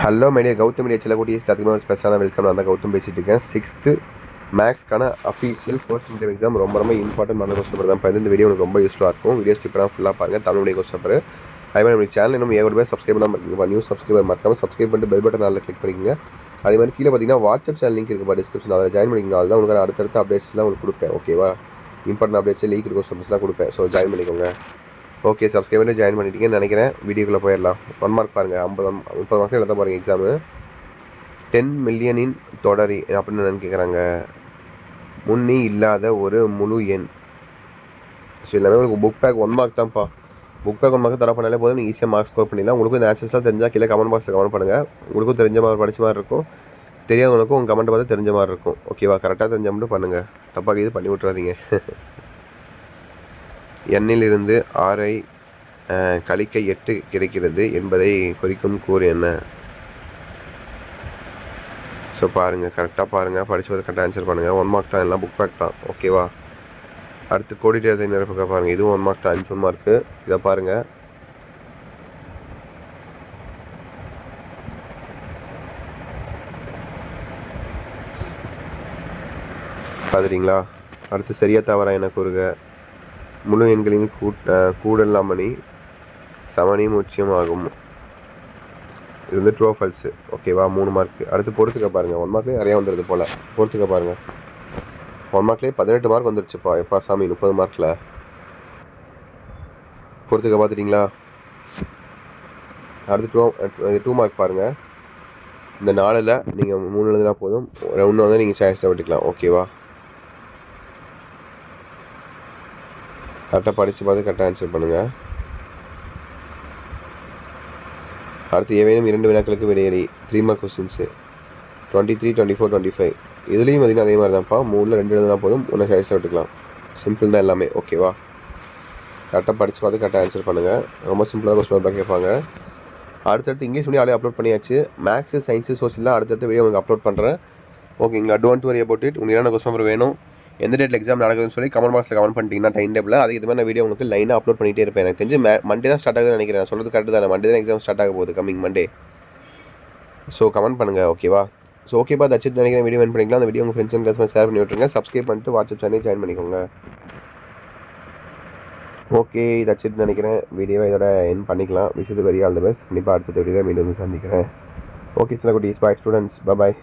Hello my dear Gautham media சில கூட்டிய அதிகமாக ஸ்பெஷலான வெல்கம். நான் தான் கௌதம் பேசிட்டு இருக்கேன். 6th மேக்ஸ்க்கான அஃபீஷியல் ஃபர்ஸ்ட் இன்டர்வியூ எக்ஸாம் ரொம்ப இம்பார்ட்டன்ட் கொஸ்டின் பேப்பர் தான். இப்போ இந்த வீடியோ உங்களுக்கு ரொம்ப யூஸ்ஃபுல்லாக இருக்கும். வீடியோ ஸ்கிப் பண்ணாமல் ஃபுல்லாக பாருங்கள். Tamil media question paper. அதே மாதிரி நம்ம சேனல் இன்னும் ஏகப்பட்ட சப்ஸ்கிரைப் பண்ணாமல் நியூ சப்ஸ்கிரைபர் மறக்காமல் சப்ஸ்கிரைப் பண்ணிட்டு பெல் பட்டன் நாளில் கிளிக் பண்ணிக்கோங்க. அதே மாதிரி கீழே பார்த்தீங்கன்னா வாட்ஸ்அப் சேனல் லிங்க் இருக்குப்பா டிஸ்கிரிப்ஷன், அதில் ஜாயின் பண்ணிக்கோங்க. அதுதான் உங்களுக்கு அடுத்தடுத்த அப்டேட்ஸ்லாம் உங்களுக்கு கொடுப்பேன். ஓகேவா, இம்பார்ட்டன்ட் அப்டேட்ஸ் லீக் கொஸ்டின்ஸ்லாம் கொடுப்பேன். ஸோ ஜாயின் பண்ணிக்கோங்க. ஓகே, சப்ஸ்கிரைப் பண்ணி ஜாயின் பண்ணிட்டீங்கன்னு நினைக்கிறேன். வீடியோக்குள்ளே போயிடலாம். 1 மார்க் பாருங்கள். 30 மார்க்ஸ் எழுத போகிறீங்க எக்ஸாமு. 10 மில்லியனின் தொடரி அப்படின்னு என்னன்னு கேட்குறாங்க. முன்னி இல்லாத ஒரு முழு எண். ஸோ எல்லாமே உங்களுக்கு புக் பேக் 1 மார்க் தான்ப்பா. புக் பேக் 1 மார்க் தர பண்ணாலே போதும், நீங்கள் ஈஸியாக மார்க் ஸ்கோர் பண்ணிடலாம். உங்களுக்கும் இந்த ஆன்சர்ஸ்லாம் தெரிஞ்சால் கீழே கமெண்ட் பாக்ஸில் கமெண்ட் பண்ணுங்கள். உங்களுக்கும் தெரிஞ்ச மாதிரி படித்த மாதிரி இருக்கும், தெரியாதவங்களுக்கும் உங்கள் கமெண்ட் பார்த்து தெரிஞ்ச மாதிரி இருக்கும். ஓகேவா, கரெக்டாக தெரிஞ்ச மட்டும் பண்ணுங்கள், தப்பாக இது பண்ணி விட்றாதீங்க. எண்ணிலிருந்து 6ஐ கழிக்க 8 கிடைக்கிறது என்பதை குறிக்கும் கூறு என்ன? ஸோ பாருங்கள், கரெக்டாக பாருங்கள், படித்து வந்து கரெக்டாக ஆன்சர் பண்ணுங்கள். 1 மார்க் தான், எல்லாம் புக் பேக் தான். ஓகேவா, அடுத்து கோடிட்டேதை நிரப்புக்க பாருங்கள். இதுவும் 1 மார்க் தான், 5 மார்க்கு. இதை பாருங்கள். பார்த்துட்டிங்களா? அடுத்து சரியாக தவறா என கூறுக. முழு எண்களின் கூடல்லாமணி சமணி முக்கியம் ஆகும். இது வந்து ட்ரூ ஃபால்ஸு. ஓகேவா, 3 மார்க்கு. அடுத்து பொறுத்துக்க பாருங்கள். 1 மார்க்லேயே நிறையா வந்துடுது போல். பொறுத்துக்க பாருங்கள். 1 மார்க்லேயே 18 மார்க் வந்துருச்சுப்பா. எப்பா சாமி, 30 மார்க்கில். பொறுத்துக்க பார்த்துட்டிங்களா? அடுத்து 2 மார்க் பாருங்கள். இந்த 4ல் நீங்கள் 3 எழுதுனா போதும், ஒன்று வந்து நீங்கள் சாய்ஸில் விட்டுக்கலாம். ஓகேவா, கரெக்டாக படித்து பார்த்து கரெக்டாக ஆன்சர் பண்ணுங்கள். அடுத்து ஏதேனும் 2 வினாக்களுக்கு விடையளி. 3 மார்க் கொஸ்டின்ஸு. 23, 24, 25. இதுலேயும் பார்த்திங்கன்னா அதே மாதிரி தான்ப்பா. 3ல் 2 எழுதுனா போதும், ஒன்று சாய்ஸில் விட்டுக்கலாம். சிம்பிள் தான் எல்லாமே. ஓகேவா, கரெக்டாக படித்து பார்த்து கரெக்டாக ஆன்சர் பண்ணுங்கள். ரொம்ப சிம்பிளாக கொஸ்டின் பேப்பர் கேட்பாங்க. அடுத்தடுத்து இங்கிலீஷ் மீடியம் ஆளே அப்லோட் பண்ணியாச்சு. மேக்ஸு, சயின்ஸு, சோசியல்லாம் அடுத்தடுத்த வீடியோ உங்களுக்கு அப்லோட் பண்ணுறேன். ஓகேங்களா, டோன்ட் வரி அபவுட் இட். உங்களுக்கு என்ன கொஸ்டின் பேப்பர் வேணும், எந்த டேட்டில் எக்ஸாம் நடக்குதுன்னு சொல்லி கமெண்ட் பாக்ஸில் கமெண்ட் பண்ணிட்டீங்கன்னா டைம் டேபிள் அதுக்கு இது மாதிரி நான் வீடியோ உங்களுக்கு லைனாக அப்லோட் பண்ணிகிட்டே இருப்பேன். எனக்கு தெரிஞ்சு மண்டே தான் ஸ்டார்ட் ஆகுதுன்னு நினைக்கிறேன். சொல்கிறது கரெக்டு தானே? மண்டே தான் எக்ஸாம் ஸ்டார்ட் ஆக போகுது, கமிங் மண்டே. ஸோ கமெண்ட் பண்ணுங்கள். ஓகேவா, ஸோ ஓகேப்பா, தச்சிட்டு நினைக்கிறேன். வீடியோ வென் பண்ணிக்கலாம். அந்த வீடியோ உங்கள் ஃப்ரெண்ட்ஸ் அண்ட் கிளாஸ் ஷேர் பண்ணி விட்டுருங்க. சப்ஸ்கிரைப் பண்ணிட்டு வாட்ஸ்அப் சேனல் ஜாயின் பண்ணிக்கோங்க. ஓகே, தச்சிட்டு நினைக்கிறேன். வீடியோவை இதோட என் பண்ணிக்கலாம். விஷயத்து வெரி ஆல் தி பெஸ்ட். கண்டிப்பாக அடுத்த வீடியோவில் மீண்டும் சந்திக்கிறேன். ஓகே சில குட்டீஸ், பாய் ஸ்டூடெண்ட்ஸ், பாய்.